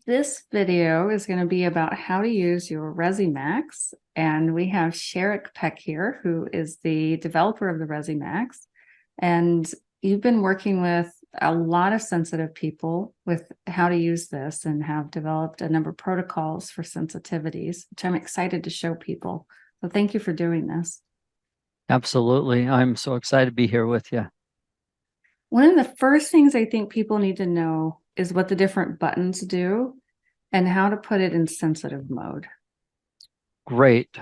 This video is going to be about how to use your Rezzimax, and we have Sharik Peck here, who is the developer of the Rezzimax, and you've been working with a lot of sensitive people with how to use this and have developed a number of protocols for sensitivities, which I'm excited to show people. So thank you for doing this. Absolutely. I'm so excited to be here with you. One of the first things I think people need to know is what the different buttons do and how to put it in sensitive mode. Great.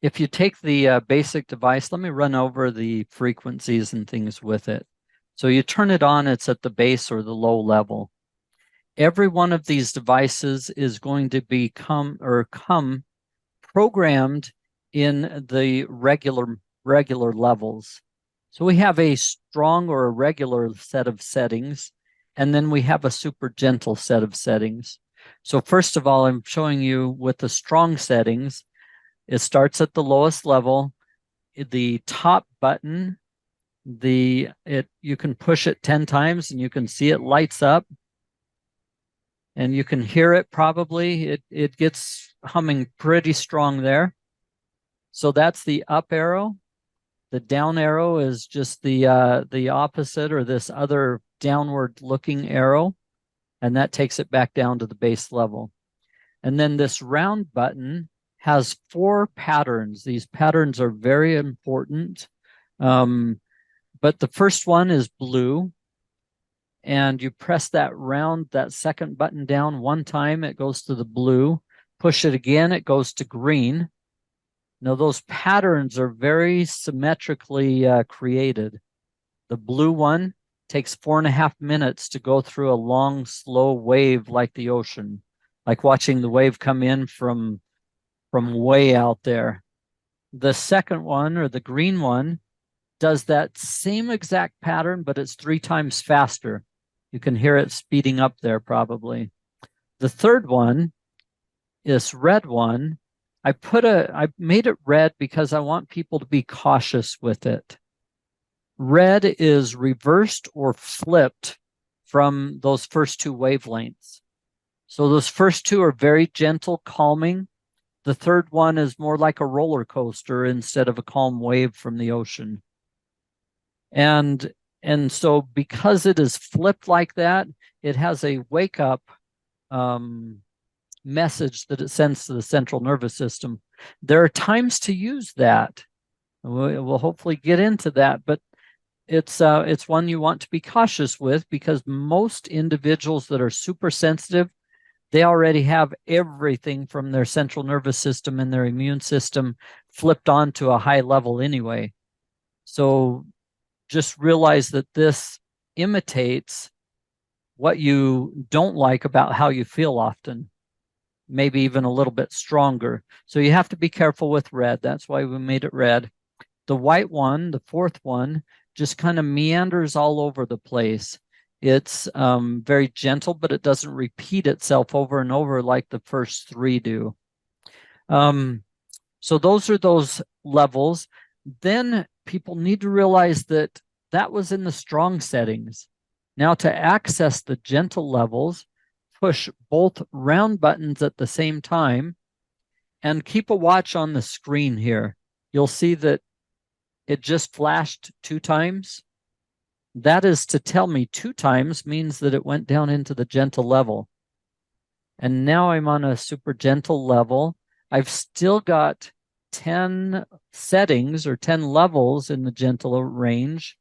If you take the basic device, let me run over the frequencies and things with it. So you turn it on, it's at the base or the low level. Every one of these devices is going to come programmed in the regular levels. So we have a strong or a regular set of settings, and then we have a super gentle set of settings. So first of all, I'm showing you with the strong settings. It starts at the lowest level. The top button, you can push it 10 times and you can see it lights up. And you can hear it probably. It gets humming pretty strong there. So that's the up arrow. The down arrow is just the opposite, or this other downward looking arrow, and that takes it back down to the base level. And then this round button has 4 patterns. These patterns are very important. But the first one is blue, and you press that second button down 1 time, it goes to the blue. Push it again, it goes to green. Now, those patterns are very symmetrically created. The blue one takes 4.5 minutes to go through a long, slow wave like the ocean, like watching the wave come in from way out there. The second one, or the green one, does that same exact pattern, but it's 3 times faster. You can hear it speeding up there probably. The third one, this red one, I made it red because I want people to be cautious with it. Red is reversed or flipped from those first 2 wavelengths. So those first 2 are very gentle, calming. The third one is more like a roller coaster instead of a calm wave from the ocean. And so because it is flipped like that, it has a wake up message that it sends to the central nervous system. There are times to use that. We'll hopefully get into that, but it's one you want to be cautious with, because most individuals that are super sensitive, they already have everything from their central nervous system and their immune system flipped on to a high level anyway. So just realize that this imitates what you don't like about how you feel often, maybe even a little bit stronger. So you have to be careful with red. That's why we made it red. The white one, the fourth one, just kind of meanders all over the place. It's very gentle, but it doesn't repeat itself over and over like the first 3 do. So those are those levels. Then people need to realize that that was in the strong settings. Now, to access the gentle levels, push both round buttons at the same time and keep a watch on the screen here. You'll see that it just flashed 2 times. That is to tell me 2 times means that it went down into the gentle level. And now I'm on a super gentle level. I've still got 10 settings or 10 levels in the gentle range.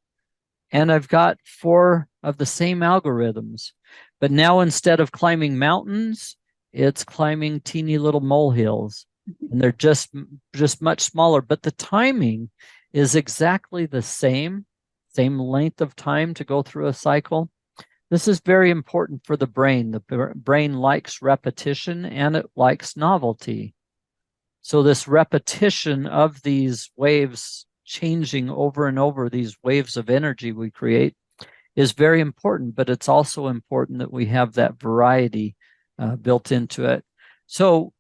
And I've got 4 of the same algorithms. But now instead of climbing mountains, it's climbing teeny little molehills. And they're just much smaller. But the timing is exactly the same length of time to go through a cycle. This is very important for the brain. The brain likes repetition and it likes novelty. So this repetition of these waves changing over and over, these waves of energy we create, is very important, but it's also important that we have that variety built into it. So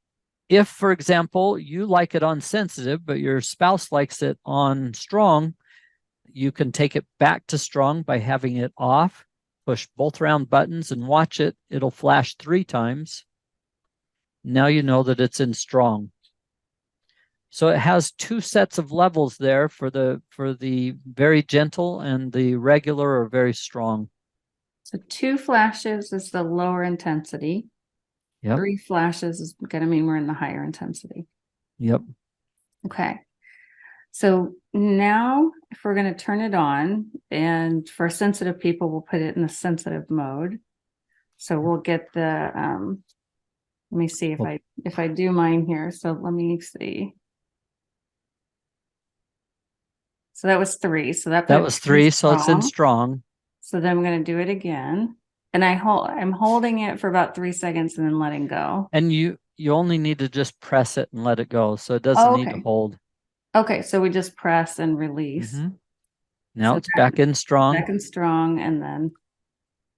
if, for example, you like it on sensitive, but your spouse likes it on strong, you can take it back to strong by having it off. push both round buttons and watch it. It'll flash 3 times. Now you know that it's in strong. So it has 2 sets of levels there for the very gentle and the regular or very strong. So 2 flashes is the lower intensity. Yep. 3 flashes is going to mean we're in the higher intensity. Yep. Okay. So now if we're going to turn it on, and for sensitive people, we'll put it in the sensitive mode. So we'll get the, let me see if I do mine here. So let me see. So that was 3. So that was 3. So it's in strong. So then I'm going to do it again. And I'm holding it for about 3 seconds and then letting go. And you only need to just press it and let it go. So it doesn't need to hold. Okay. So we just press and release. Now it's back in strong. Back in strong. And then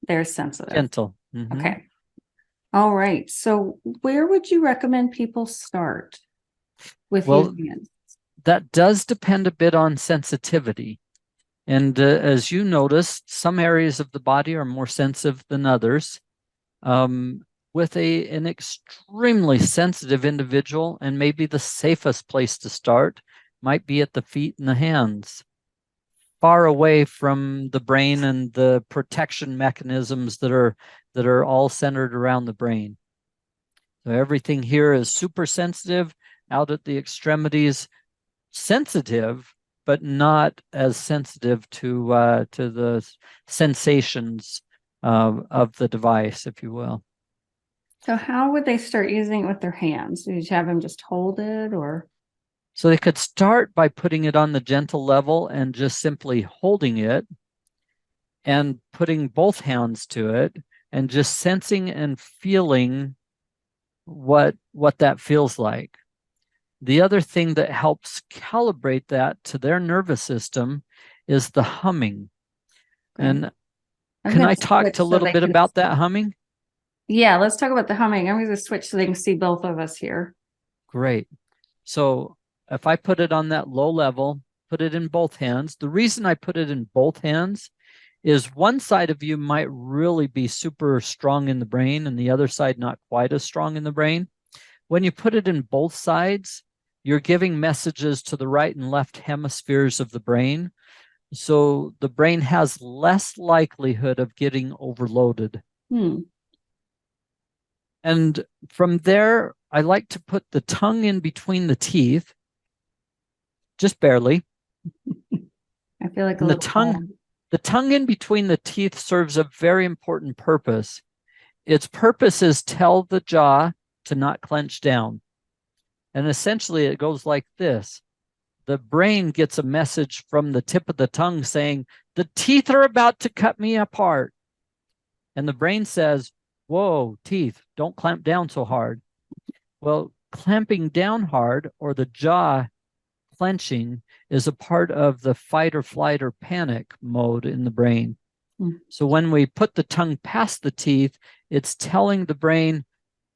there's sensitive. Gentle. Okay. All right. So where would you recommend people start with using it? That does depend a bit on sensitivity. And as you noticed, some areas of the body are more sensitive than others. With an extremely sensitive individual, and maybe the safest place to start might be at the feet and the hands, far away from the brain and the protection mechanisms that are all centered around the brain. So everything here is super sensitive, out at the extremities, sensitive, but not as sensitive to the sensations of the device, if you will. So how would they start using it with their hands? Would you have them just hold it, or? So they could start by putting it on the gentle level and just simply holding it and putting both hands to it and just sensing and feeling what that feels like. The other thing that helps calibrate that to their nervous system is the humming. Okay. And can I talk a little bit about that humming? Yeah, let's talk about the humming. I'm going to switch so they can see both of us here. Great. So if I put it on that low level, put it in both hands. The reason I put it in both hands is one side of you might really be super strong in the brain and the other side not quite as strong in the brain. When you put it in both sides, you're giving messages to the right and left hemispheres of the brain. So the brain has less likelihood of getting overloaded. And from there, I like to put the tongue in between the teeth, just barely. I feel like the tongue in between the teeth serves a very important purpose. Its purpose is tell the jaw to not clench down. And essentially it goes like this. The brain gets a message from the tip of the tongue saying, the teeth are about to cut me apart. And the brain says, whoa, teeth, don't clamp down so hard. Well, clamping down hard, or the jaw clenching, is a part of the fight or flight or panic mode in the brain. So when we put the tongue past the teeth, it's telling the brain,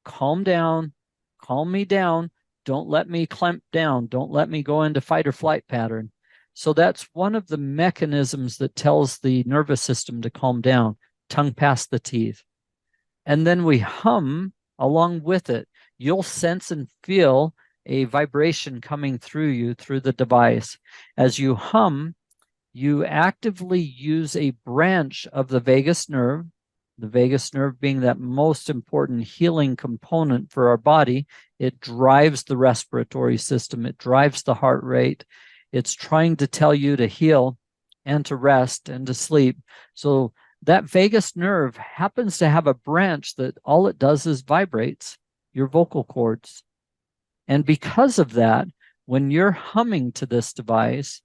calm down, calm me down, don't let me clamp down, don't let me go into fight or flight pattern. So that's one of the mechanisms that tells the nervous system to calm down, tongue past the teeth. And then we hum along with it. You'll sense and feel a vibration coming through you through the device. As you hum, you actively use a branch of the vagus nerve being that most important healing component for our body. It drives the respiratory system. It drives the heart rate. It's trying to tell you to heal and to rest and to sleep. So that vagus nerve happens to have a branch that all it does is vibrates your vocal cords. And because of that, when you're humming to this device,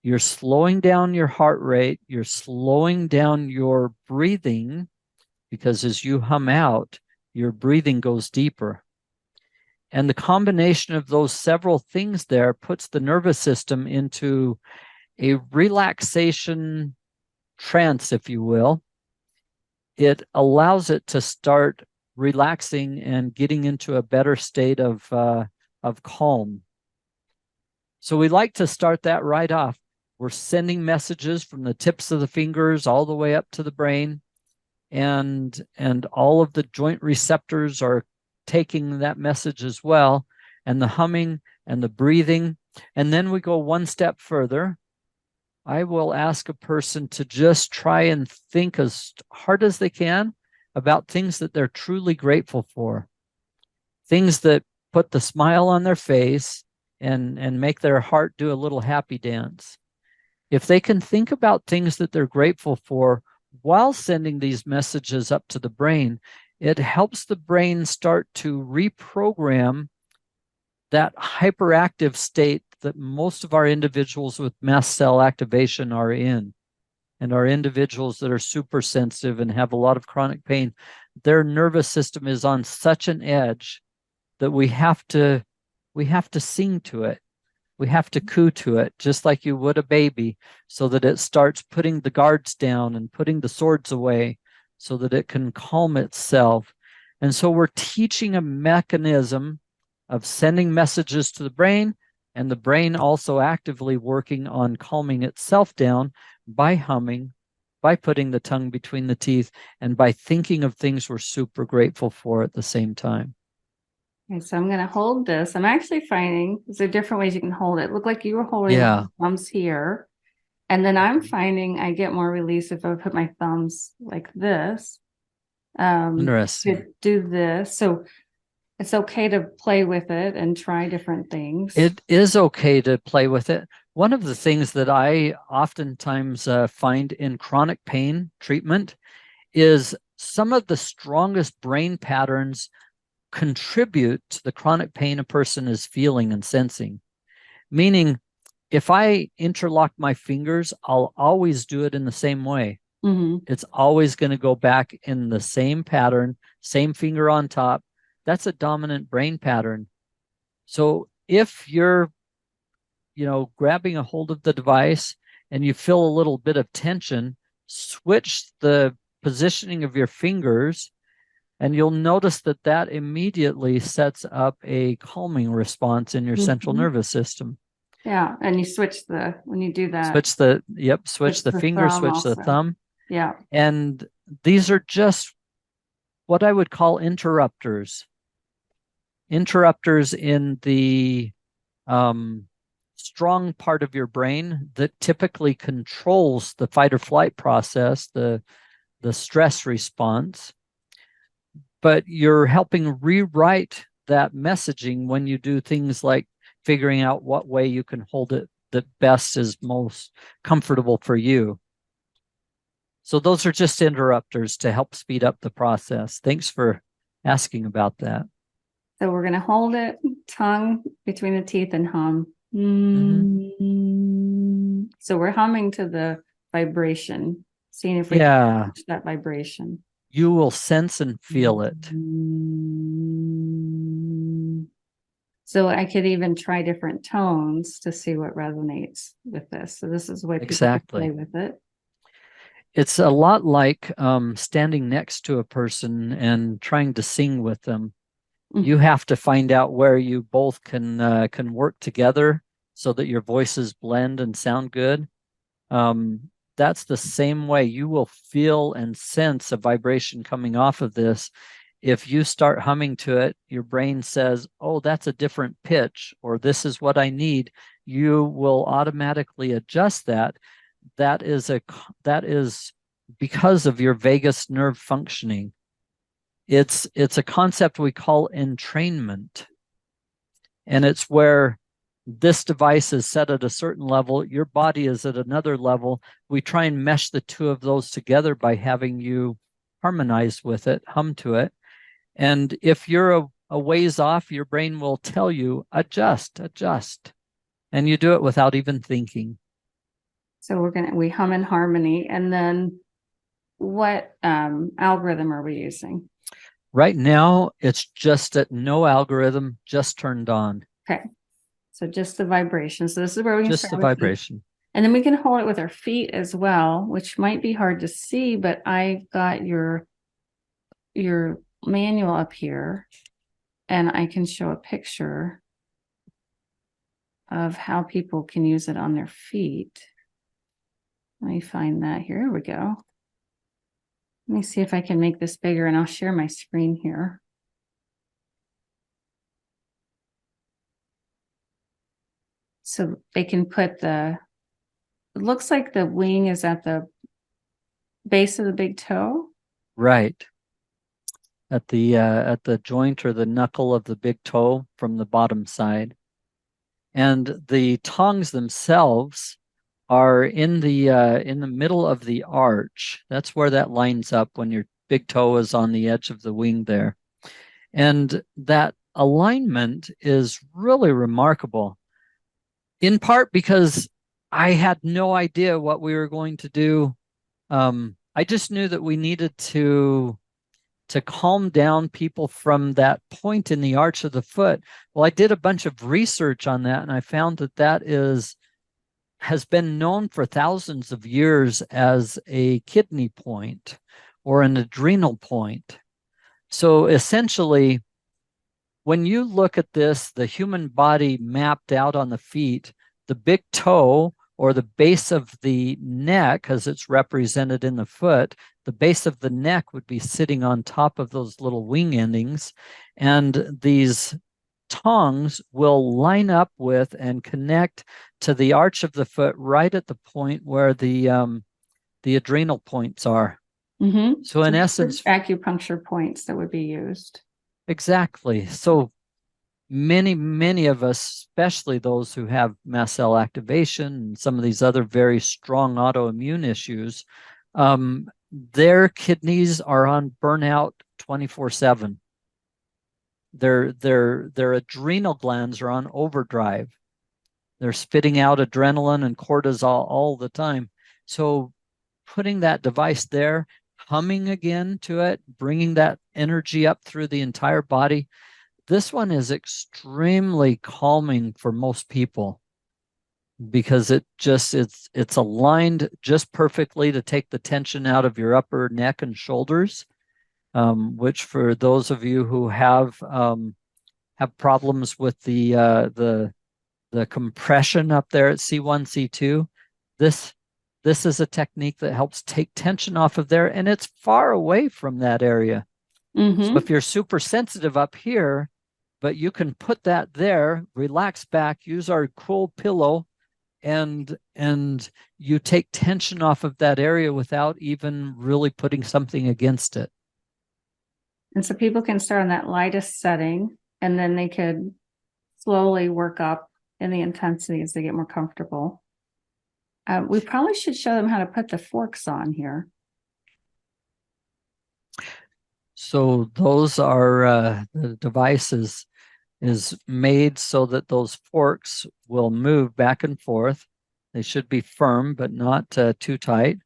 you're slowing down your heart rate, you're slowing down your breathing, because as you hum out, your breathing goes deeper. And the combination of those several things there puts the nervous system into a relaxation trance, if you will. It allows it to start relaxing and getting into a better state of calm. So we like to start that right off. We're sending messages from the tips of the fingers all the way up to the brain. and all of the joint receptors are taking that message as well, and the humming and the breathing. And then we go one step further. I will ask a person to just try and think as hard as they can about things that they're truly grateful for, things that put the smile on their face and make their heart do a little happy dance. If they can think about things that they're grateful for while sending these messages up to the brain, it helps the brain start to reprogram that hyperactive state that most of our individuals with mast cell activation are in. And our individuals that are super sensitive and have a lot of chronic pain, their nervous system is on such an edge that we have to sing to it. We have to coo to it, just like you would a baby, so that it starts putting the guards down and putting the swords away so that it can calm itself. And so we're teaching a mechanism of sending messages to the brain, and the brain also actively working on calming itself down by humming, by putting the tongue between the teeth, and by thinking of things we're super grateful for at the same time. Okay, so I'm going to hold this. I'm actually finding there are different ways you can hold it. Look like you were holding Yeah. my thumbs here. And then I'm finding I get more release if I put my thumbs like this. Interesting. To do this. So it's okay to play with it and try different things. It is okay to play with it. One of the things that I oftentimes find in chronic pain treatment is some of the strongest brain patterns contribute to the chronic pain a person is feeling and sensing. Meaning, if I interlock my fingers, I'll always do it in the same way. Mm-hmm. It's always going to go back in the same pattern, same finger on top. That's a dominant brain pattern. So if you're, grabbing a hold of the device and you feel a little bit of tension, switch the positioning of your fingers, and you'll notice that that immediately sets up a calming response in your central nervous system. Yeah, and you switch when you do that. Switch the finger, switch the thumb. Yeah. And these are just what I would call interrupters. Interrupters in the strong part of your brain that typically controls the fight or flight process, the stress response. But you're helping rewrite that messaging when you do things like figuring out what way you can hold it that best is most comfortable for you. So those are just interrupters to help speed up the process. Thanks for asking about that. So we're going to hold it, tongue between the teeth, and hum. Mm-hmm. So we're humming to the vibration, seeing if we can reach that vibration. You will sense and feel it. So I could even try different tones to see what resonates with this. So this is the way people Exactly. play with it. It's a lot like standing next to a person and trying to sing with them. You have to find out where you both can work together so that your voices blend and sound good. That's the same way you will feel and sense a vibration coming off of this. If you start humming to it, your brain says, oh, that's a different pitch, or this is what I need. You will automatically adjust that. That is because of your vagus nerve functioning. It's a concept we call entrainment. And it's where this device is set at a certain level, your body is at another level. We try and mesh the two of those together by having you harmonize with it, hum to it. And if you're a ways off, your brain will tell you, adjust. And you do it without even thinking. So we hum in harmony. And then what algorithm are we using? Right now, it's just at no algorithm, just turned on. Okay. So just the vibration. So this is where we can just start the with vibration. And then we can hold it with our feet as well, which might be hard to see, but I've got your manual up here, and I can show a picture of how people can use it on their feet. Let me find that. Here we go. Let me see if I can make this bigger, and I'll share my screen here. So they can put it looks like the wing is at the base of the big toe. Right. At the joint or the knuckle of the big toe from the bottom side. And the tongs themselves are in the middle of the arch. That's where that lines up when your big toe is on the edge of the wing there. And that alignment is really remarkable, in part because I had no idea what we were going to do. I just knew that we needed to calm down people from that point in the arch of the foot. Well, I did a bunch of research on that, and I found that has been known for thousands of years as a kidney point or an adrenal point. So essentially, when you look at this, the human body mapped out on the feet, the big toe or the base of the neck, as it's represented in the foot, the base of the neck would be sitting on top of those little wing endings. And these tongs will line up with and connect to the arch of the foot right at the point where the adrenal points are. Mm-hmm. So in essence, acupuncture points that would be used. Exactly. So many of us, especially those who have mast cell activation and some of these other very strong autoimmune issues, their kidneys are on burnout 24/7. Their adrenal glands are on overdrive. They're spitting out adrenaline and cortisol all the time. So putting that device there, humming again to it, bringing that energy up through the entire body, this one is extremely calming for most people because it's aligned just perfectly to take the tension out of your upper neck and shoulders, which for those of you who have problems with the compression up there at C1, C2, this is a technique that helps take tension off of there, and it's far away from that area. Mm-hmm. So if you're super sensitive up here, but you can put that there, relax back, use our cool pillow, and you take tension off of that area without even really putting something against it. And so people can start on that lightest setting, and then they could slowly work up in the intensity as they get more comfortable. We probably should show them how to put the forks on here. So those are the devices is made so that those forks will move back and forth. They should be firm, but not too tight.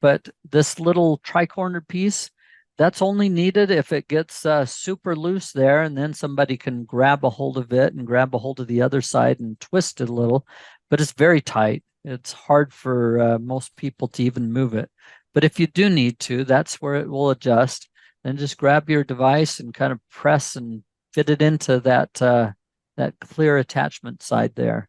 But this little tri-corner piece, that's only needed if it gets super loose there, and then somebody can grab a hold of it and grab a hold of the other side and twist it a little. But it's very tight. It's hard for most people to even move it. But if you do need to, that's where it will adjust. Then just grab your device and kind of press and fit it into that clear attachment side there.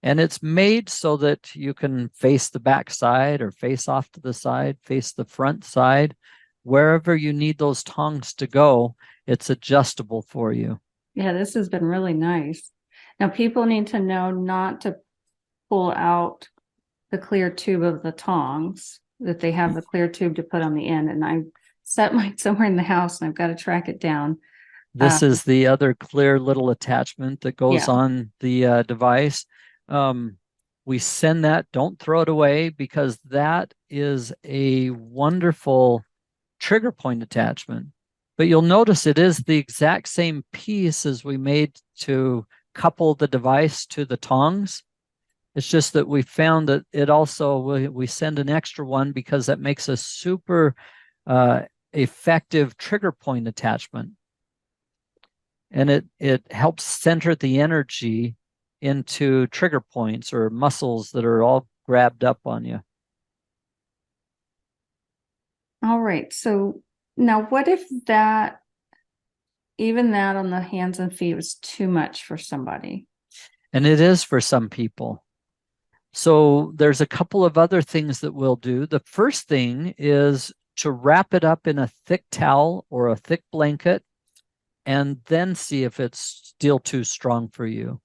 And it's made so that you can face the back side or face off to the side, face the front side. Wherever you need those tongs to go, it's adjustable for you. Yeah, this has been really nice. Now, people need to know not to pull out the clear tube of the tongs, that they have the clear tube to put on the end. And I set mine somewhere in the house, and I've got to track it down. This is the other clear little attachment that goes on the device. We send that, don't throw it away, because that is a wonderful trigger point attachment. But you'll notice it is the exact same piece as we made to couple the device to the tongs. It's just that we found that it also, we send an extra one because that makes a super effective trigger point attachment. And it helps center the energy into trigger points or muscles that are all grabbed up on you. All right. So now what if even that on the hands and feet was too much for somebody? And it is for some people. So there's a couple of other things that we'll do. The first thing is to wrap it up in a thick towel or a thick blanket and then see if it's still too strong for you.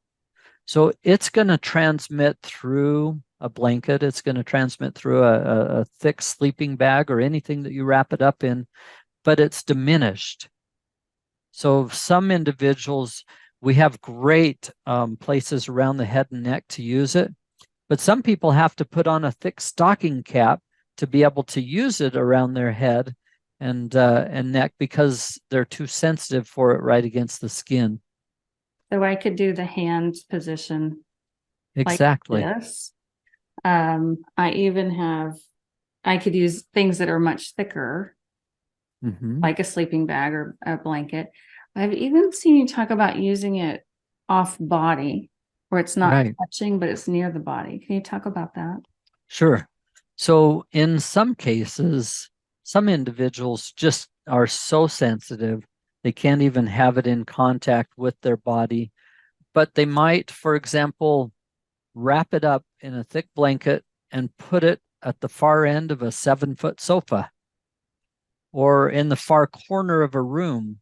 So it's going to transmit through a blanket. It's going to transmit through a thick sleeping bag or anything that you wrap it up in, but it's diminished. So some individuals, we have great places around the head and neck to use it, but some people have to put on a thick stocking cap to be able to use it around their head and neck because they're too sensitive for it right against the skin. So I could do the hand position Exactly. like this. I could use things that are much thicker, like a sleeping bag or a blanket. I've even seen you talk about using it off body, where it's not touching, but it's near the body. Can you talk about that? Sure. So in some cases, some individuals just are so sensitive, they can't even have it in contact with their body, but they might, for example, wrap it up in a thick blanket and put it at the far end of a 7-foot sofa or in the far corner of a room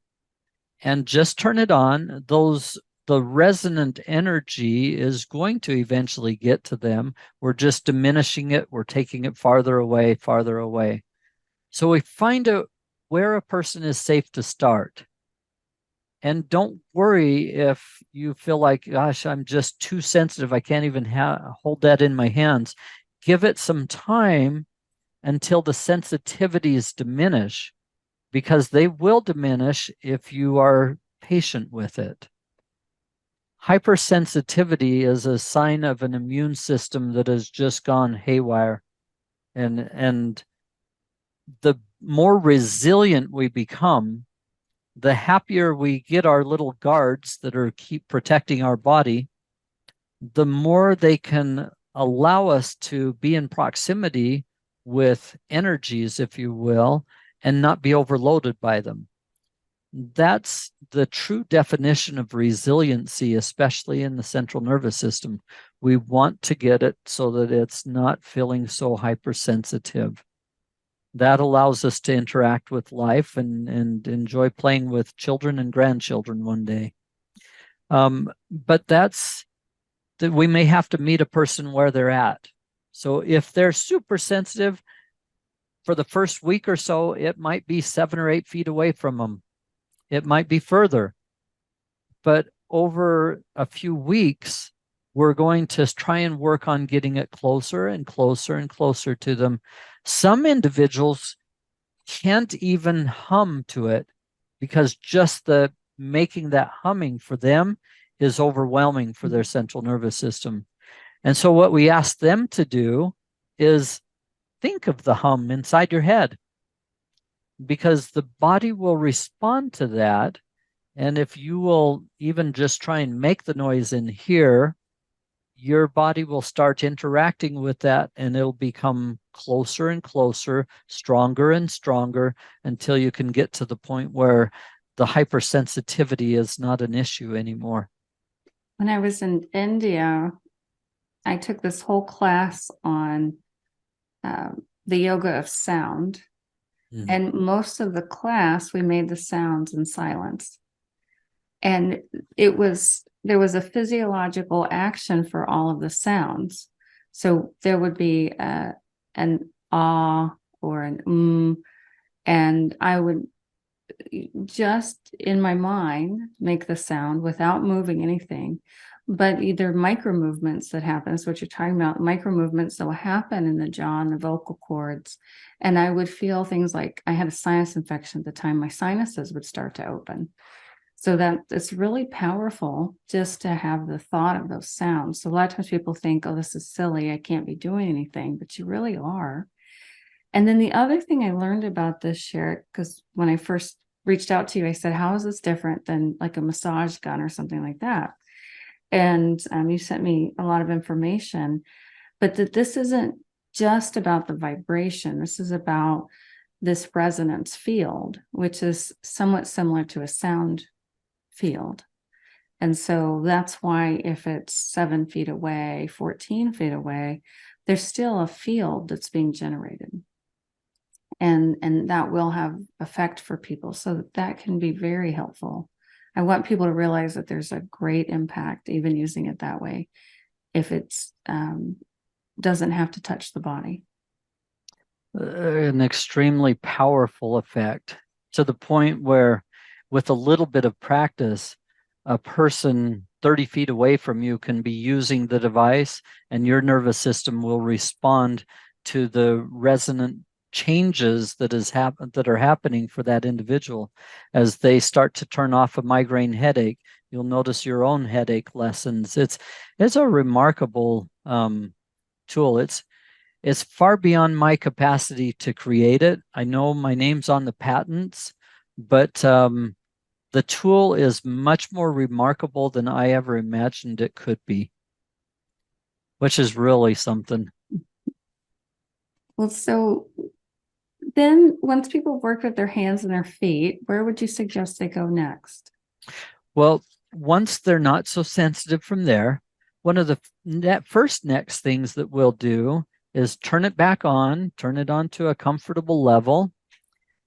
and just turn it on. The resonant energy is going to eventually get to them. We're just diminishing it. We're taking it farther away, farther away. So we find out where a person is safe to start. And don't worry if you feel like, gosh, I'm just too sensitive. I can't even hold that in my hands. Give it some time until the sensitivities diminish, because they will diminish if you are patient with it. Hypersensitivity is a sign of an immune system that has just gone haywire. And the more resilient we become, the happier we get our little guards that are keep protecting our body, the more they can allow us to be in proximity with energies, if you will, and not be overloaded by them. That's the true definition of resiliency, especially in the central nervous system. We want to get it so that it's not feeling so hypersensitive. That allows us to interact with life and enjoy playing with children and grandchildren one day. But that's that we may have to meet a person where they're at. So if they're super sensitive, for the first week or so, it might be 7 or 8 feet away from them. It might be further. But over a few weeks, we're going to try and work on getting it closer and closer and closer to them. Some individuals can't even hum to it because just the making that humming for them is overwhelming for their central nervous system. And so what we ask them to do is think of the hum inside your head, because the body will respond to that. And if you will even just try and make the noise in here, your body will start interacting with that and it'll become closer and closer, stronger and stronger, until you can get to the point where the hypersensitivity is not an issue anymore. When I was in India, I took this whole class on the yoga of sound. And most of the class, we made the sounds in silence. And there was a physiological action for all of the sounds. So there would be an ah or an and I would just in my mind make the sound without moving anything, but either micro movements that happen, is what you're talking about, micro movements that will happen in the jaw and the vocal cords. And I would feel things like I had a sinus infection at the time, my sinuses would start to open. So that it's really powerful just to have the thought of those sounds. So a lot of times people think, oh, this is silly, I can't be doing anything, but you really are. And then the other thing I learned about this, Sharik, because when I first reached out to you, I said, how is this different than like a massage gun or something like that? And you sent me a lot of information, but that this isn't just about the vibration. This is about this resonance field, which is somewhat similar to a sound field. And so that's why if it's 7 feet away, 14 feet away, there's still a field that's being generated. and that will have effect for people. So that can be very helpful. I want people to realize that there's a great impact even using it that way, if it's doesn't have to touch the body. An extremely powerful effect, to the point where with a little bit of practice, a person 30 feet away from you can be using the device and your nervous system will respond to the resonant changes that are happening for that individual. As they start to turn off a migraine headache, you'll notice your own headache lessens. It's a remarkable tool. It's far beyond my capacity to create it. I know my name's on the patents, but the tool is much more remarkable than I ever imagined it could be, which is really something. Well, so then once people work with their hands and their feet, where would you suggest they go next? Well, once they're not so sensitive from there, one of the first next things that we'll do is turn it back on, turn it on to a comfortable level,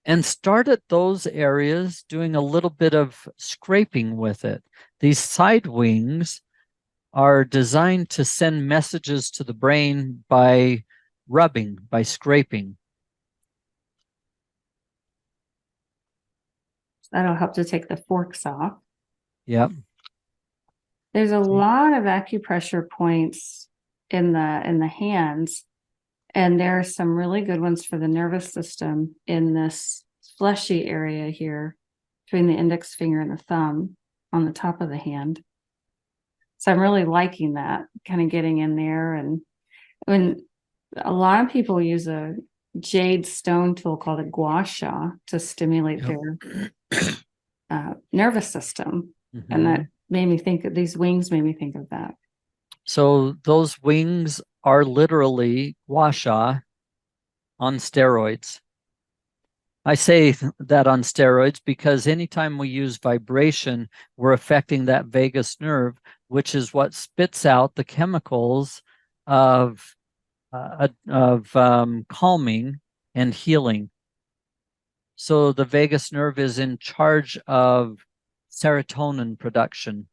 and start at those areas doing a little bit of scraping with it. These side wings are designed to send messages to the brain by rubbing, by scraping. That'll help to take the forks off. Yep. There's a lot of acupressure points in the hands, and there are some really good ones for the nervous system in this fleshy area here between the index finger and the thumb on the top of the hand. So I'm really liking that, kind of getting in there. And when a lot of people use a jade stone tool called a gua sha to stimulate their nervous system. Mm-hmm. And that made me think of these wings, made me think of that. So those wings are literally gua sha on steroids. I say that on steroids because anytime we use vibration, we're affecting that vagus nerve, which is what spits out the chemicals of calming and healing. So the vagus nerve is in charge of serotonin production.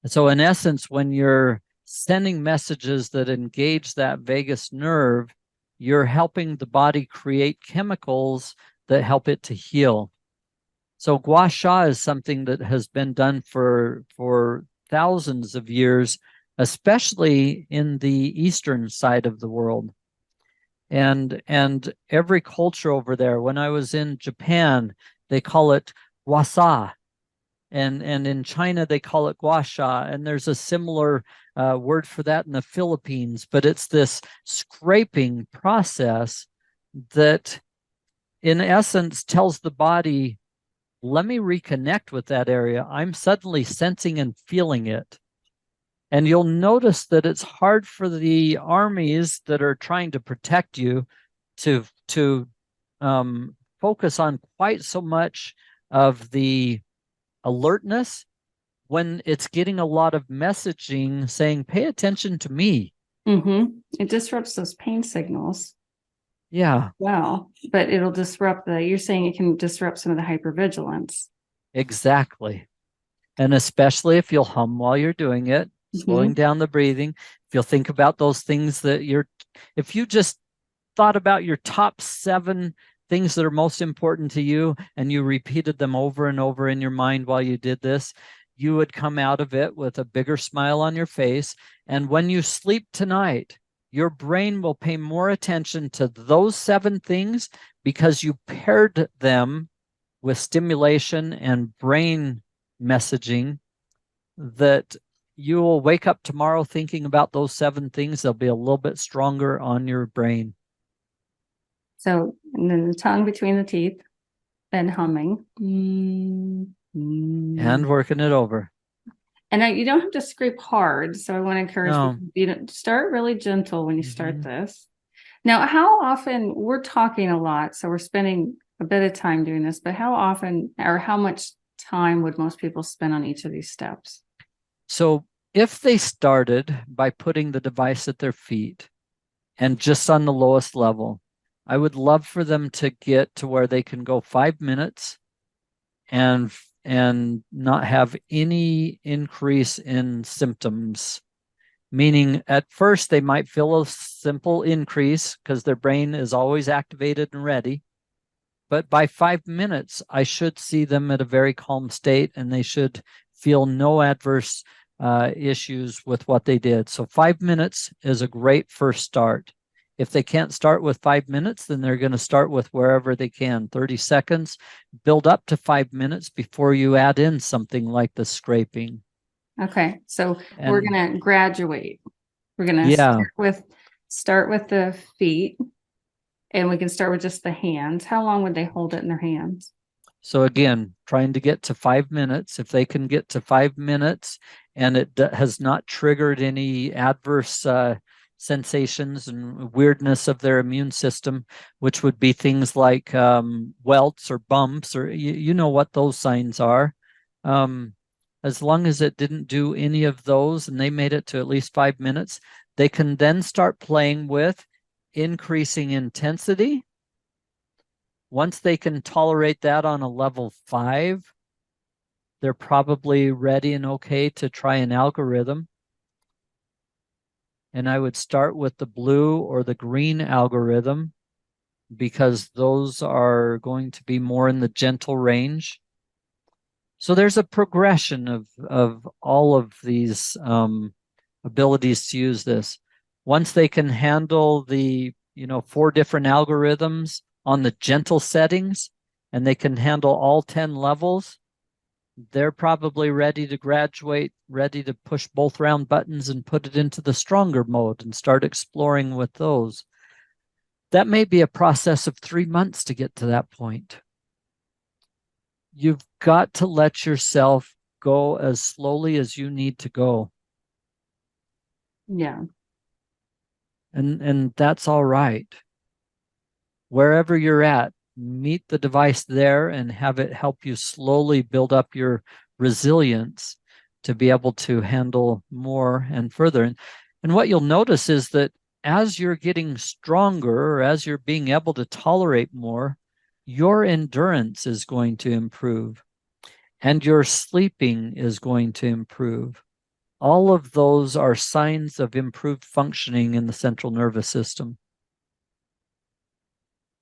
So in essence, when you're sending messages that engage that vagus nerve, you're helping the body create chemicals that help it to heal. So gua sha is something that has been done for thousands of years, especially in the eastern side of the world. And every culture over there, when I was in Japan, they call it wasa. And in China, they call it gua sha. And there's a similar word for that in the Philippines. But it's this scraping process that, in essence, tells the body, let me reconnect with that area. I'm suddenly sensing and feeling it. And you'll notice that it's hard for the armies that are trying to protect you to focus on quite so much of the alertness when it's getting a lot of messaging saying, pay attention to me. Mm-hmm. It disrupts those pain signals. Yeah. Well, but it'll disrupt you're saying it can disrupt some of the hypervigilance. Exactly. And especially if you'll hum while you're doing it, slowing down the breathing. If you'll think about those things if you just thought about your top 7 things that are most important to you and you repeated them over and over in your mind while you did this, you would come out of it with a bigger smile on your face. And when you sleep tonight, your brain will pay more attention to those 7 things because you paired them with stimulation and brain messaging, that you will wake up tomorrow thinking about those 7 things. They'll be a little bit stronger on your brain. So, and then the tongue between the teeth, then humming. And working it over. And you don't have to scrape hard. So I want to encourage you to start really gentle when you start this. Now, how often, we're talking a lot, so we're spending a bit of time doing this, but how often or how much time would most people spend on each of these steps? So if they started by putting the device at their feet and just on the lowest level, I would love for them to get to where they can go 5 minutes and not have any increase in symptoms. Meaning at first they might feel a simple increase because their brain is always activated and ready. But by 5 minutes, I should see them at a very calm state and they should feel no adverse issues with what they did. So 5 minutes is a great first start. If they can't start with 5 minutes, then they're going to start with wherever they can. 30 seconds, build up to 5 minutes before you add in something like the scraping. Okay, so we're And gonna graduate. We're gonna yeah, start with the feet, and we can start with just the hands. How long would they hold it in their hands? so again, trying to get to 5 minutes. If they can get to 5 minutes and it has not triggered any adverse sensations and weirdness of their immune system, which would be things like welts or bumps, or you know what those signs are. As long as it didn't do any of those and they made it to at least 5 minutes, they can then start playing with increasing intensity. Once they can tolerate that on a level 5, they're probably ready and okay to try an algorithm. And I would start with the blue or the green algorithm because those are going to be more in the gentle range. So there's a progression of all of these abilities to use this. Once they can handle the 4 different algorithms on the gentle settings, and they can handle all 10 levels, they're probably ready to graduate, ready to push both round buttons and put it into the stronger mode and start exploring with those. That may be a process of 3 months to get to that point. You've got to let yourself go as slowly as you need to go. Yeah. And that's all right. Wherever you're at, meet the device there and have it help you slowly build up your resilience to be able to handle more and further. And what you'll notice is that as you're getting stronger, or as you're being able to tolerate more, your endurance is going to improve and your sleeping is going to improve. All of those are signs of improved functioning in the central nervous system.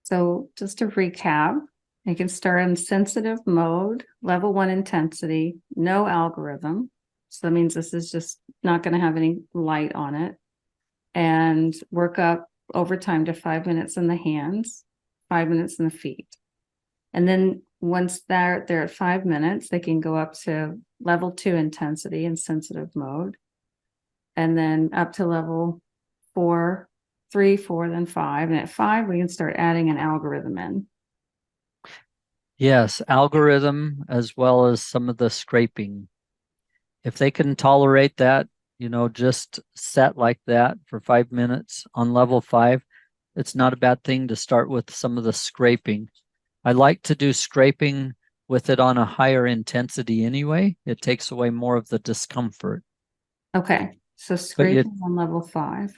So just to recap, you can start in sensitive mode, level 1 intensity, no algorithm. So that means this is just not going to have any light on it. And work up over time to 5 minutes in the hands, 5 minutes in the feet. And then once they're at 5 minutes, they can go up to level 2 intensity in sensitive mode. And then up to level 4, 3, 4, then 5. And at 5, we can start adding an algorithm in. Yes, algorithm as well as some of the scraping. If they can tolerate that, just set like that for 5 minutes on level 5, it's not a bad thing to start with some of the scraping. I like to do scraping with it on a higher intensity anyway. It takes away more of the discomfort. Okay, so scraping on level 5.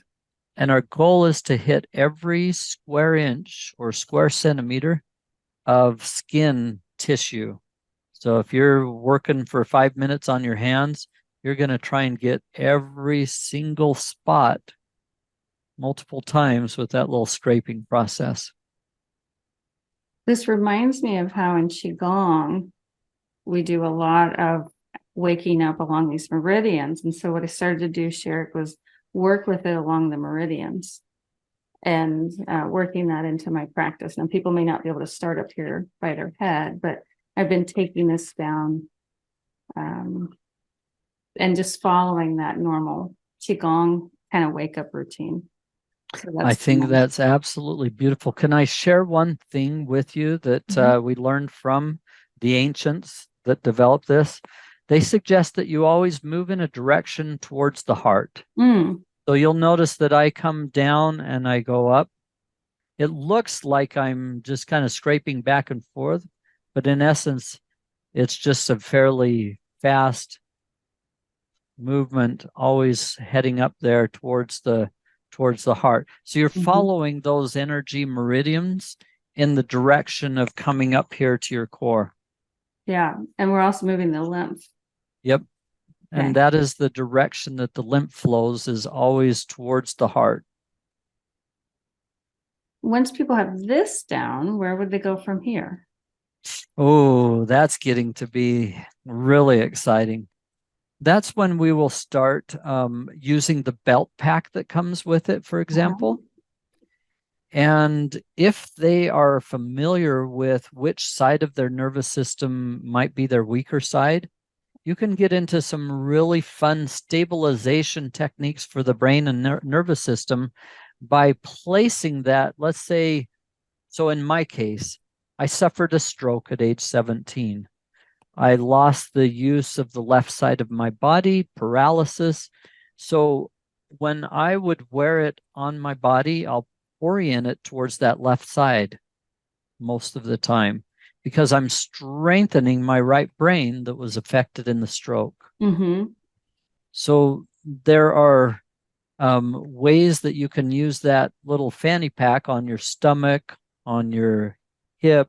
And our goal is to hit every square inch or square centimeter of skin tissue. So if you're working for 5 minutes on your hands, you're going to try and get every single spot multiple times with that little scraping process. This reminds me of how in Qigong, we do a lot of waking up along these meridians. And so what I started to do, Sharik, was work with it along the meridians and working that into my practice. Now, people may not be able to start up here by their head, but I've been taking this down and just following that normal Qigong kind of wake up routine. So I think that's absolutely beautiful. Can I share one thing with you that we learned from the ancients that developed this? They suggest that you always move in a direction towards the heart. So you'll notice that I come down and I go up. It looks like I'm just kind of scraping back and forth, but in essence, it's just a fairly fast movement, always heading up there towards the towards the heart. So you're Mhm. following those energy meridians in the direction of coming up here to your core. Yeah. And we're also moving the lymph. Yep. Okay. And that is the direction that the lymph flows, is always towards the heart. Once people have this down, where would they go from here? Oh, that's getting to be really exciting. That's when we will start using the belt pack that comes with it, for example. And if they are familiar with which side of their nervous system might be their weaker side, you can get into some really fun stabilization techniques for the brain and nervous system by placing that, let's say, so in my case, I suffered a stroke at age 17. I lost the use of the left side of my body, paralysis. So when I would wear it on my body, I'll orient it towards that left side most of the time because I'm strengthening my right brain that was affected in the stroke. Mm-hmm. So there are ways that you can use that little fanny pack on your stomach, on your hip,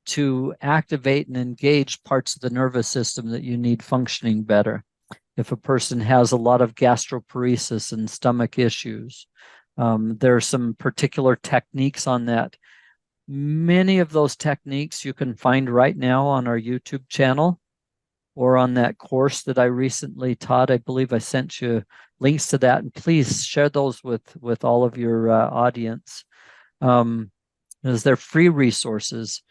to activate and engage parts of the nervous system that you need functioning better. If a person has a lot of gastroparesis and stomach issues, there are some particular techniques on that. Many of those techniques you can find right now on our YouTube channel or on that course that I recently taught. I believe I sent you links to that, and please share those with all of your audience, as they're free resources.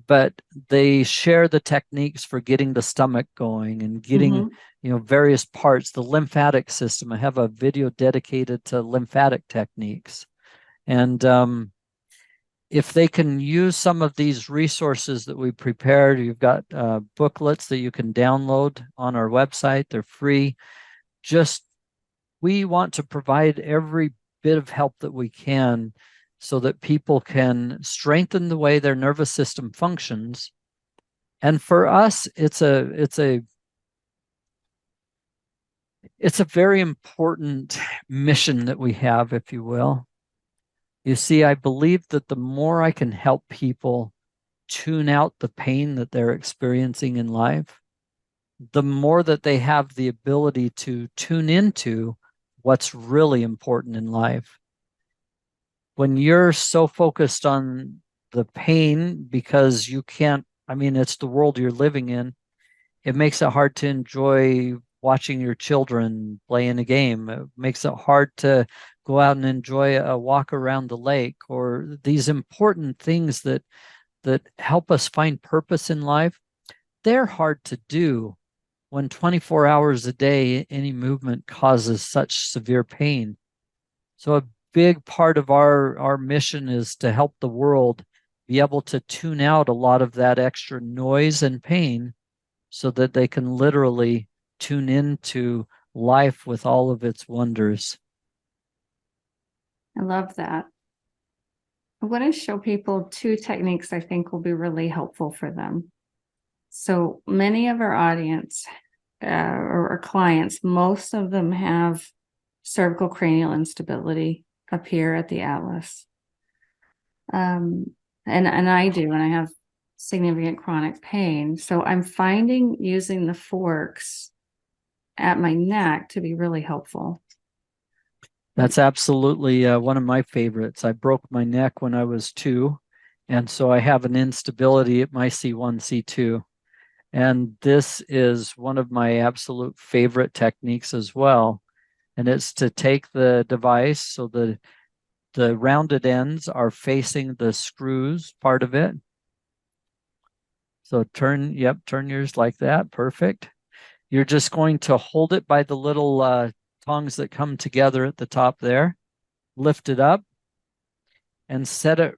But they share the techniques for getting the stomach going and getting, various parts, the lymphatic system. I have a video dedicated to lymphatic techniques. And if they can use some of these resources that we prepared, you've got booklets that you can download on our website. They're free. Just, we want to provide every bit of help that we can so that people can strengthen the way their nervous system functions. And for us, it's a very important mission that we have, if you will. You see, I believe that the more I can help people tune out the pain that they're experiencing in life, the more that they have the ability to tune into what's really important in life. When you're so focused on the pain because you can't, it's the world you're living in, it makes it hard to enjoy watching your children playing a game. It makes it hard to go out and enjoy a walk around the lake, or these important things that help us find purpose in life. They're hard to do when 24 hours a day, any movement causes such severe pain. So a big part of our mission is to help the world be able to tune out a lot of that extra noise and pain so that they can literally tune into life with all of its wonders. I love that. I want to show people two techniques I think will be really helpful for them. So many of our audience or our clients, most of them have cervical cranial instability up here at the atlas. And I do, and I have significant chronic pain. So I'm finding using the forks at my neck to be really helpful. That's absolutely one of my favorites. I broke my neck when I was 2, and so I have an instability at my C1, C2. And this is one of my absolute favorite techniques as well. And it's to take the device so the rounded ends are facing the screws part of it. So turn yours like that. Perfect. You're just going to hold it by the little tongs that come together at the top there. Lift it up and set it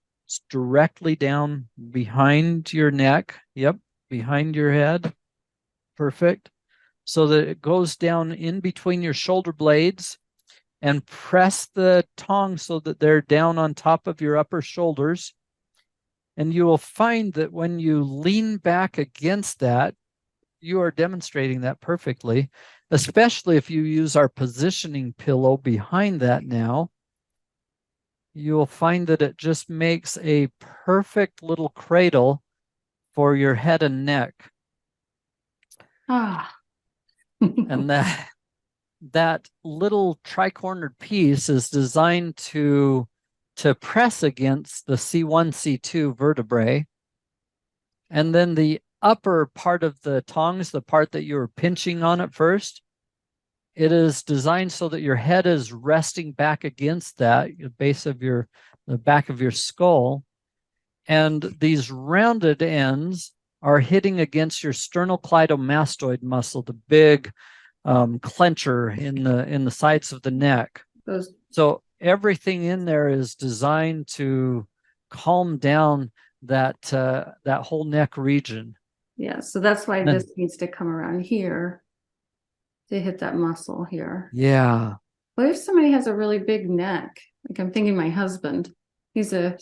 directly down behind your neck. Yep, behind your head. Perfect. So that it goes down in between your shoulder blades, and press the tongs so that they're down on top of your upper shoulders. And you will find that when you lean back against that, you are demonstrating that perfectly, especially if you use our positioning pillow behind that now. You'll find that it just makes a perfect little cradle for your head and neck. Ah. And that little tri-cornered piece is designed to press against the C1, C2 vertebrae. And then the upper part of the tongs, the part that you were pinching on at first, it is designed so that your head is resting back against that, the base of the back of your skull. And these rounded ends are hitting against your sternocleidomastoid muscle, the big clencher in the sides of the neck. So everything in there is designed to calm down that whole neck region. Yeah, so that's why this needs to come around here to hit that muscle here. Yeah. What if somebody has a really big neck? Like I'm thinking my husband. He's a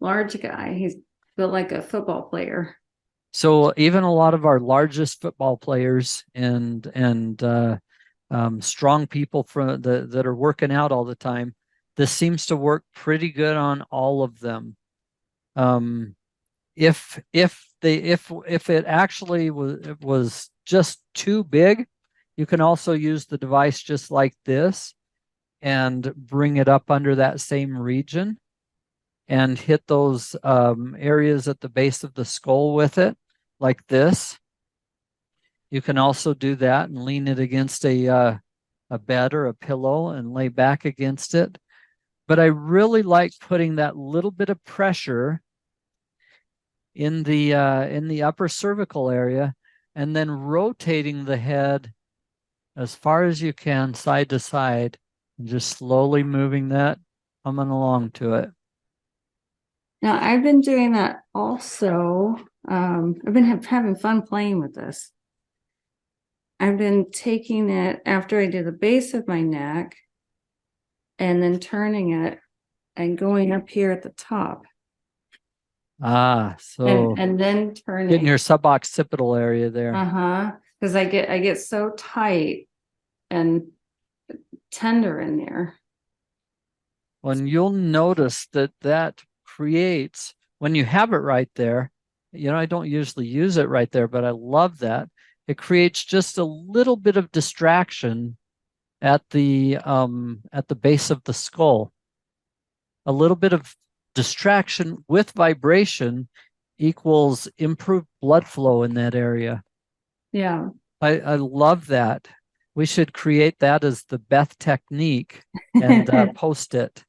large guy. He's built like a football player. So even a lot of our largest football players and strong people that are working out all the time, this seems to work pretty good on all of them. If it actually was just too big, you can also use the device just like this and bring it up under that same region and hit those areas at the base of the skull with it, like this. You can also do that and lean it against a bed or a pillow and lay back against it. But I really like putting that little bit of pressure in the upper cervical area and then rotating the head as far as you can side to side and just slowly moving that, coming along to it. Now I've been doing that also. I've been having fun playing with this. I've been taking it after I do the base of my neck and then turning it and going up here at the top. So and then turning. Getting your suboccipital area there. Because I get so tight and tender in there. Well, and you'll notice that creates, when you have it right there, I don't usually use it right there, but I love that. It creates just a little bit of distraction at the base of the skull. A little bit of distraction with vibration equals improved blood flow in that area. Yeah. I love that. We should create that as the Beth technique and post it.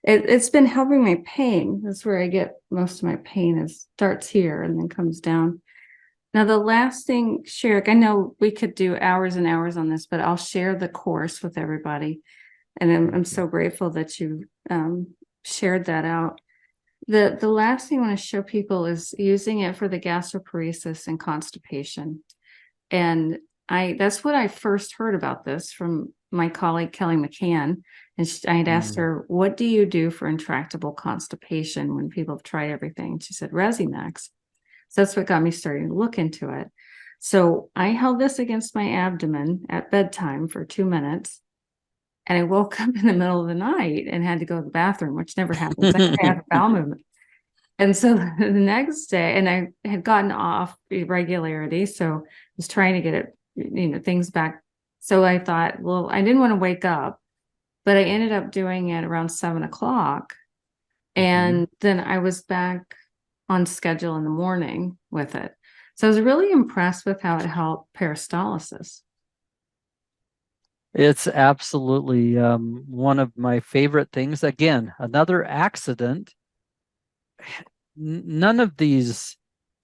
It's been helping my pain. That's where I get most of my pain, starts here and then comes down. Now, the last thing, Sharik, I know we could do hours and hours on this, but I'll share the course with everybody. And I'm so grateful that you shared that out. The last thing I want to show people is using it for the gastroparesis and constipation. And that's what I first heard about this from my colleague, Kelly McCann. And I had asked her, what do you do for intractable constipation when people have tried everything? And she said, Rezzimax. So that's what got me starting to look into it. So I held this against my abdomen at bedtime for 2 minutes. And I woke up in the middle of the night and had to go to the bathroom, which never happens. I had a bowel movement. And so the next day, and I had gotten off irregularity. So I was trying to get it, things back. So I thought, well, I didn't want to wake up, but I ended up doing it around 7:00. And then I was back on schedule in the morning with it. So I was really impressed with how it helped peristalsis. It's absolutely one of my favorite things. Again, another accident. None of these,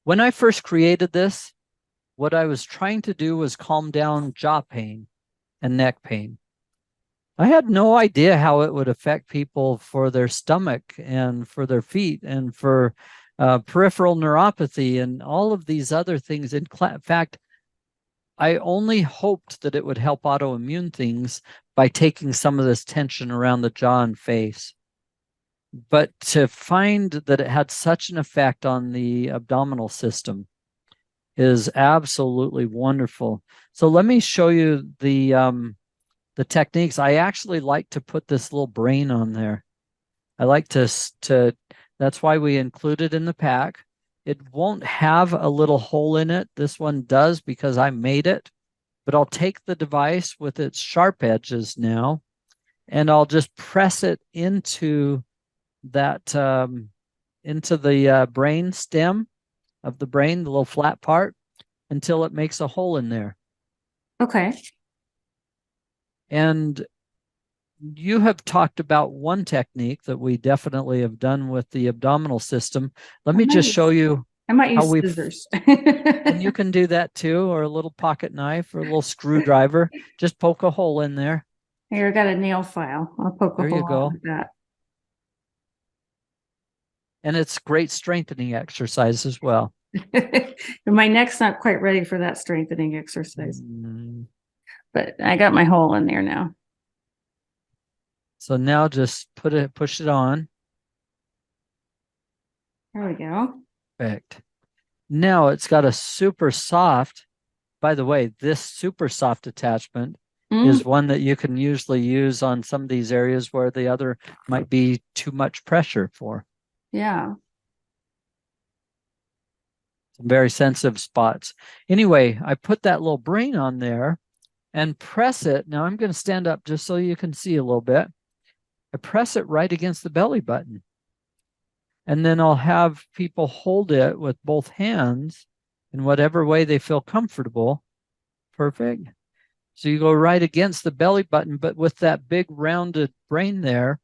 when I first created this, what I was trying to do was calm down jaw pain and neck pain. I had no idea how it would affect people for their stomach and for their feet and for peripheral neuropathy and all of these other things. In fact, I only hoped that it would help autoimmune things by taking some of this tension around the jaw and face. But to find that it had such an effect on the abdominal system is absolutely wonderful. So let me show you the techniques. I actually like to put this little brain on there. I like to that's why we include it in the pack. It won't have a little hole in it. This one does because I made it, but I'll take the device with its sharp edges now, and I'll just press it into that into the brain stem of the brain, the little flat part, until it makes a hole in there. Okay. And you have talked about one technique that we definitely have done with the abdominal system. Let me just show you I might how use we scissors. and you can do that too, or a little pocket knife or a little screwdriver. Just poke a hole in there. Here, I got a nail file. I'll poke a There you hole out go. with that. And it's great strengthening exercise as well. My neck's not quite ready for that strengthening exercise, Mm. but I got my hole in there now. So now just push it on. There we go. Perfect. Now it's got a super soft, by the way, this super soft attachment is one that you can usually use on some of these areas where the other might be too much pressure for. Yeah. Some very sensitive spots. Anyway, I put that little brain on there and press it. Now I'm going to stand up just so you can see a little bit. I press it right against the belly button. And then I'll have people hold it with both hands in whatever way they feel comfortable. Perfect. So you go right against the belly button, but with that big rounded brain there,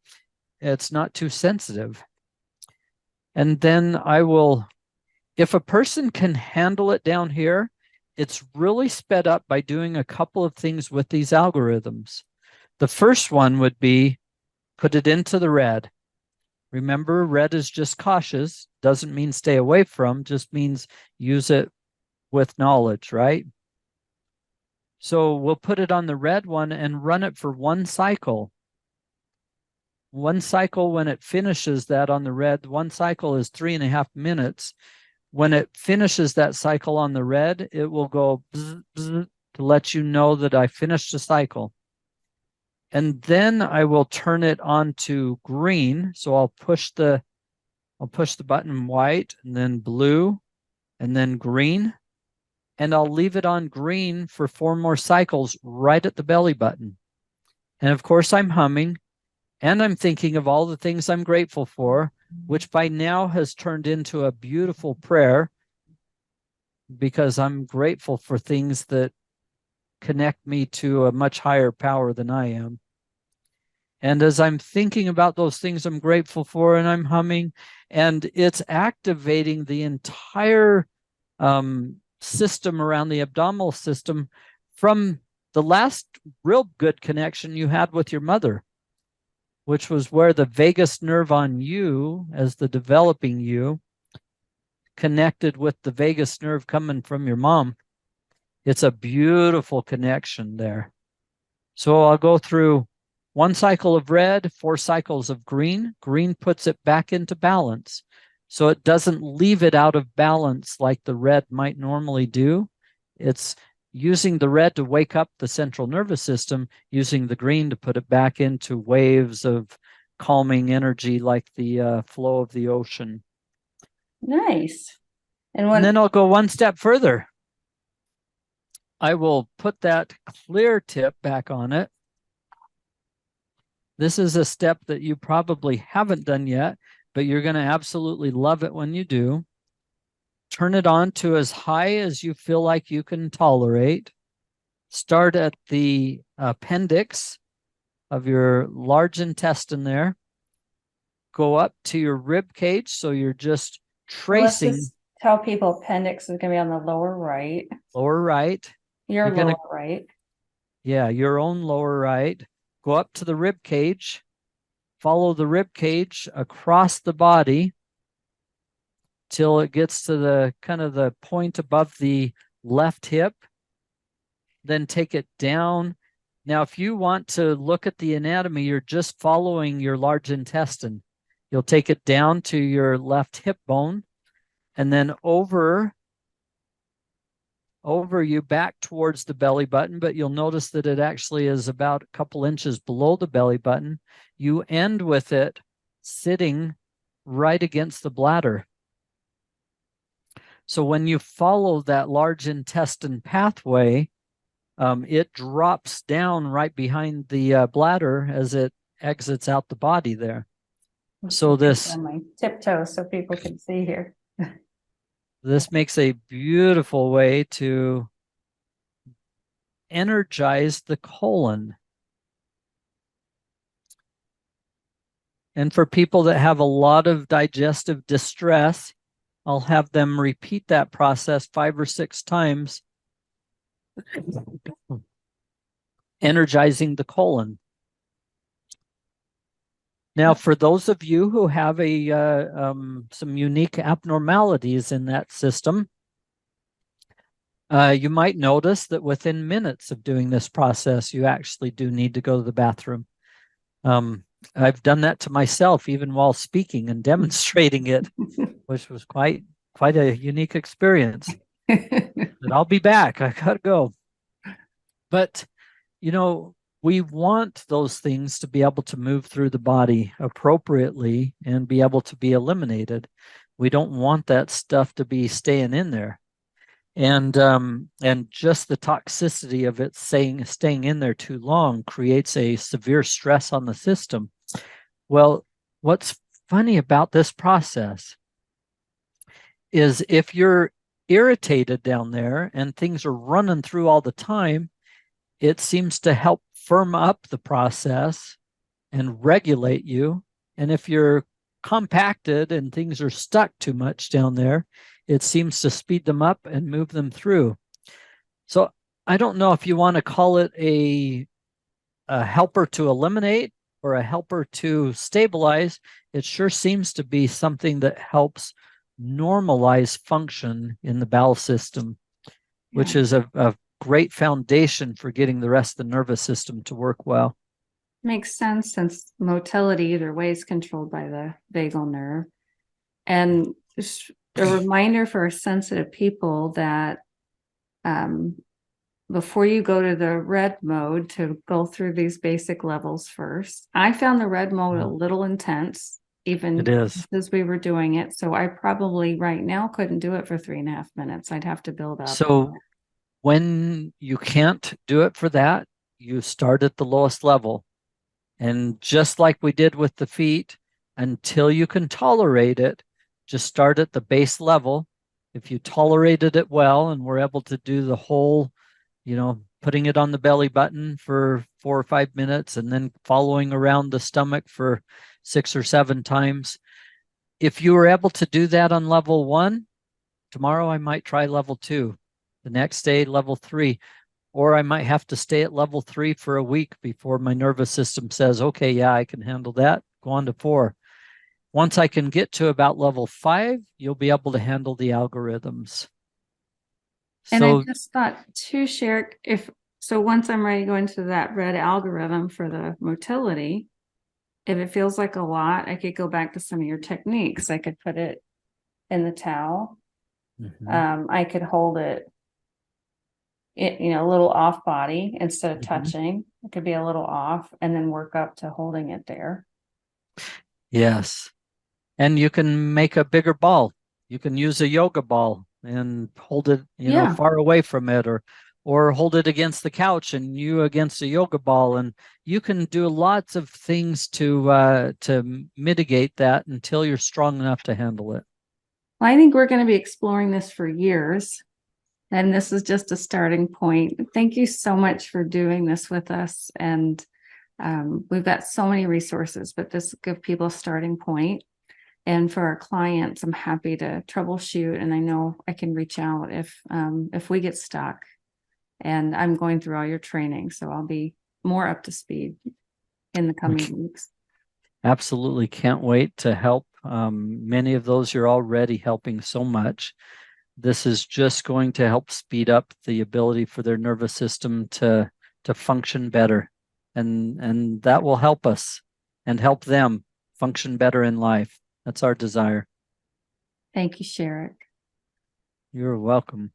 it's not too sensitive. And then I will, if a person can handle it down here, it's really sped up by doing a couple of things with these algorithms. The first one would be put it into the red. Remember, red is just cautious, doesn't mean stay away from, just means use it with knowledge, right? So we'll put it on the red one and run it for one cycle. One cycle, when it finishes that on the red, one cycle is 3.5 minutes. When it finishes that cycle on the red, it will go bzz, bzz, to let you know that I finished the cycle. And then I will turn it on to green. So I'll push the button white and then blue and then green. And I'll leave it on green for 4 more cycles right at the belly button. And of course, I'm humming and I'm thinking of all the things I'm grateful for, which by now has turned into a beautiful prayer because I'm grateful for things that connect me to a much higher power than I am. And as I'm thinking about those things I'm grateful for, and I'm humming, and it's activating the entire system around the abdominal system from the last real good connection you had with your mother, which was where the vagus nerve on you, as the developing you, connected with the vagus nerve coming from your mom. It's a beautiful connection there. So I'll go through 1 cycle of red, 4 cycles of green. Green puts it back into balance. So it doesn't leave it out of balance like the red might normally do. It's using the red to wake up the central nervous system, using the green to put it back into waves of calming energy like the flow of the ocean. Nice. And then I'll go one step further. I will put that clear tip back on it. This is a step that you probably haven't done yet, but you're going to absolutely love it when you do. Turn it on to as high as you feel like you can tolerate. Start at the appendix of your large intestine there. Go up to your rib cage, so you're just tracing. Let's just tell people appendix is going to be on the lower right. Lower right. Your lower right. Yeah, your own lower right. Go up to the rib cage. Follow the rib cage across the body till it gets to the kind of the point above the left hip. Then take it down. Now, if you want to look at the anatomy, you're just following your large intestine. You'll take it down to your left hip bone and then over over you back towards the belly button, but you'll notice that it actually is about a couple inches below the belly button. You end with it sitting right against the bladder. So when you follow that large intestine pathway, it drops down right behind the bladder as it exits out the body there. So this on my tiptoes so people can see here. this makes a beautiful way to energize the colon. And for people that have a lot of digestive distress, I'll have them repeat that process 5 or 6 times, energizing the colon. Now, for those of you who have some unique abnormalities in that system, you might notice that within minutes of doing this process, you actually do need to go to the bathroom. I've done that to myself even while speaking and demonstrating it, which was quite a unique experience. But I'll be back. I gotta go. But we want those things to be able to move through the body appropriately and be able to be eliminated. We don't want that stuff to be staying in there. And just the toxicity of it staying in there too long creates a severe stress on the system. Well, what's funny about this process is if you're irritated down there and things are running through all the time, it seems to help firm up the process and regulate you. And if you're compacted and things are stuck too much down there, it seems to speed them up and move them through. So I don't know if you want to call it a helper to eliminate or a helper to stabilize. It sure seems to be something that helps normalize function in the bowel system, which is a great foundation for getting the rest of the nervous system to work well. Makes sense since motility either way is controlled by the vagal nerve. And just a reminder for sensitive people that before you go to the red mode, to go through these basic levels first. I found the red mode a little intense, even It is. as we were doing it. So I probably right now couldn't do it for 3.5 minutes. I'd have to build up. So when you can't do it for that, you start at the lowest level. And just like we did with the feet, until you can tolerate it, just start at the base level. If you tolerated it well and were able to do the whole, putting it on the belly button for 4 or 5 minutes and then following around the stomach for 6 or 7 times. If you were able to do that on level 1, tomorrow I might try level 2. The next day, level 3. Or I might have to stay at level 3 for a week before my nervous system says, okay, yeah, I can handle that. Go on to 4. Once I can get to about level 5, you'll be able to handle the algorithms. And I just thought too, Sharik, once I'm ready to go into that red algorithm for the motility, if it feels like a lot, I could go back to some of your techniques. I could put it in the towel. Mm-hmm. I could hold it, a little off body instead of touching. It could be a little off and then work up to holding it there. Yes. And you can make a bigger ball. You can use a yoga ball and hold it, far away from it, or hold it against the couch and you against a yoga ball. And you can do lots of things to mitigate that until you're strong enough to handle it. Well, I think we're going to be exploring this for years. And this is just a starting point. Thank you so much for doing this with us. And we've got so many resources, but this will give people a starting point. And for our clients, I'm happy to troubleshoot. And I know I can reach out if we get stuck. And I'm going through all your training, so I'll be more up to speed in the coming weeks. Absolutely. Can't wait to help. Many of those you're already helping so much. This is just going to help speed up the ability for their nervous system to function better. And that will help us and help them function better in life. That's our desire. Thank you, Sharik. You're welcome.